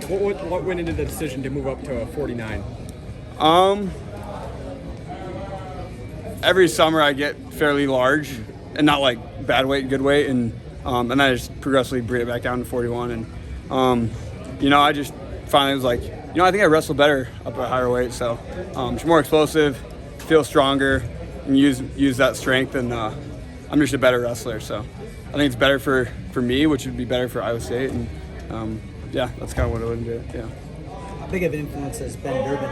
What went into the decision to move up to a 49? Every summer I get fairly large, and not like bad weight, good weight, and then I just progressively bring it back down to 41. And I just finally was like, I think I wrestle better up at a higher weight, so it's more explosive, feel stronger, and use that strength, and I'm just a better wrestler. So I think it's better for me, which would be better for Iowa State, and that's kind of what I would do. Yeah. How big of an influence has Ben Durbin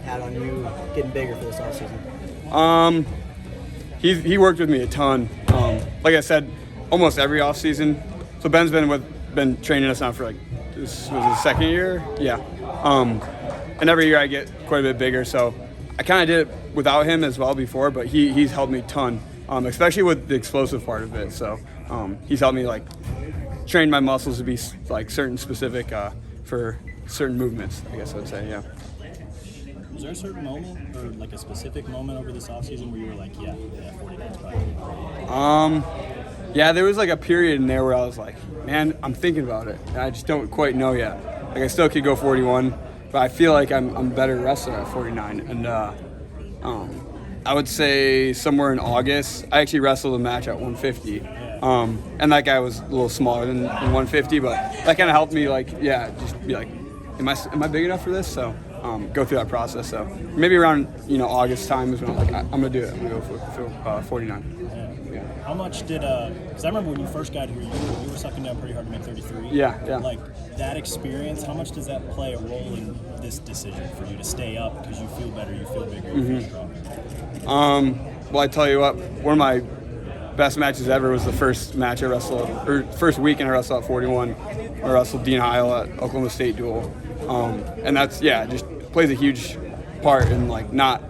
had on you getting bigger for this offseason? He worked with me a ton. Like I said, almost every offseason. So Ben's been training us now for this was his second year. Yeah. And every year I get quite a bit bigger. So I kind of did it without him as well before, but he's helped me a ton, especially with the explosive part of it. So he's helped me train my muscles to be certain specific for certain movements, I guess I would say. Yeah. Was there a certain moment or a specific moment over this offseason where you were like, yeah, 49's probably? Yeah, there was a period in there where I was like, man, I'm thinking about it. And I just don't quite know yet. I still could go 41, but I feel like I'm a better wrestler at 49. And I would say somewhere in August, I actually wrestled a match at 150. And that guy was a little smaller than 150, but that kind of helped me just be like, am I big enough for this? So go through that process. So maybe around August time is when I'm like, I'm gonna do it. I'm gonna go for 49. Yeah. How much did because I remember when you first got here, you were sucking down pretty hard to make 33. Yeah. That experience, how much does that play a role in this decision for you to stay up because you feel better, you feel bigger, you feel stronger? Well, I tell you what, one of my best matches ever was the first match I wrestled, or first weekend I wrestled at 41. I wrestled Dean Heil at Oklahoma State duel. And that's, just plays a huge part in not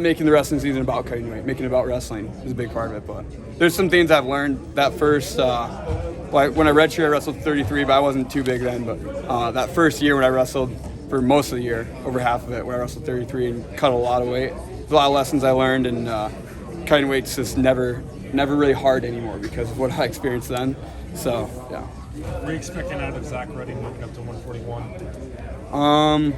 making the wrestling season about cutting weight, making it about wrestling is a big part of it. But there's some things I've learned that first, when I redshirted, I wrestled 33, but I wasn't too big then. But that first year when I wrestled for most of the year, over half of it, when I wrestled 33 and cut a lot of weight, there's a lot of lessons I learned, and cutting weight's just never really hard anymore because of what I experienced then. So, yeah. What are you expecting out of Zach Redding moving up to 141?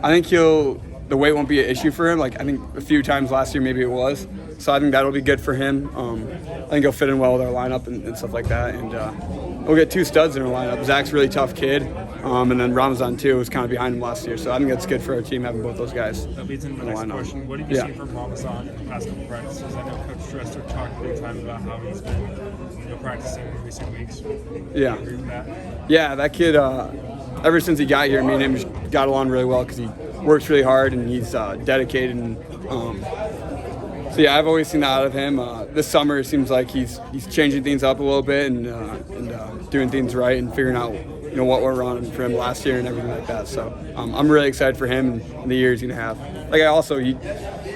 I think the weight won't be an issue for him. I think a few times last year maybe it was. So I think that'll be good for him. I think he'll fit in well with our lineup and stuff like that. And we'll get two studs in our lineup. Zach's a really tough kid. And then Ramazan too was kind of behind him last year. So I think that's good for our team having both those guys. That leads into the next question. What have you seen from Ramazan in the past couple practices? I know Coach Dresser talked big time about how he's been practicing in recent weeks. Yeah. Do you agree with that? Yeah, that kid, ever since he got here, me and him just got along really well because he works really hard and he's dedicated. And so yeah, I've always seen that out of him. This summer it seems like he's changing things up a little bit and doing things right and figuring out what went wrong for him last year and everything like that. So I'm really excited for him and the year he's gonna have. He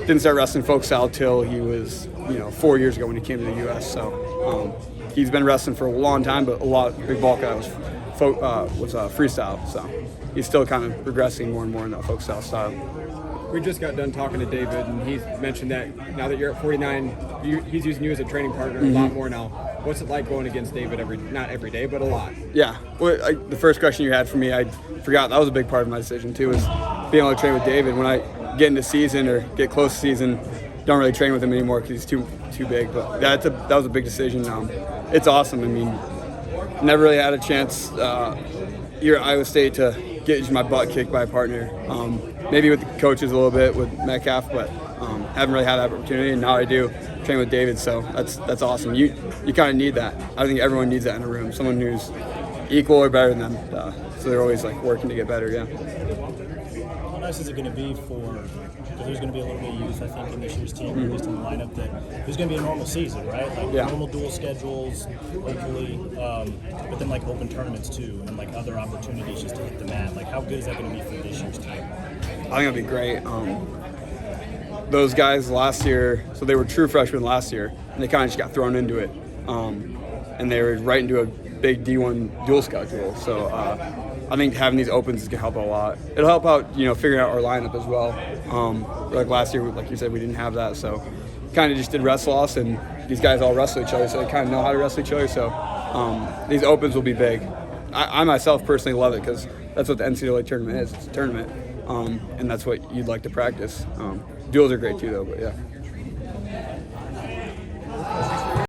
didn't start wrestling folk style till he was 4 years ago when he came to the U.S. So he's been wrestling for a long time, but big bulk of that was freestyle. So he's still kind of progressing more and more in that folk style. We just got done talking to David, and he mentioned that now that you're at 49, he's using you as a training partner a lot more now. What's it like going against David not every day, but a lot? Yeah. Well, the first question you had for me, I forgot that was a big part of my decision too, was being able to train with David. When I get into season or get close to season, don't really train with him anymore because he's too big. But that was a big decision. It's awesome. I mean, never really had a chance here at Iowa State to get my butt kicked by a partner. Maybe with the coaches a little bit with Metcalf, but haven't really had that opportunity. And now I do train with David, so that's awesome. You kind of need that. I think everyone needs that in a room. Someone who's equal or better than them. So they're always working to get better. Yeah. How nice is it going to be because there's going to be a little bit of youth, I think, in this year's team, at least in the lineup, that there's going to be a normal season, right? Normal dual schedules, hopefully, but then open tournaments too, and other opportunities just to hit the mat. How good is that going to be for this year's team? I think it'll be great. Those guys last year, so they were true freshmen last year, and they kind of just got thrown into it. And they were right into a big D1 dual schedule. So I think having these opens is going to help a lot. It'll help out, figuring out our lineup as well. Last year, like you said, we didn't have that. So kind of just did wrestle us, and these guys all wrestle each other, so they kind of know how to wrestle each other. So these opens will be big. I myself personally love it because that's what the NCAA tournament is. It's a tournament, and that's what you'd like to practice. Duels are great too, though. But yeah.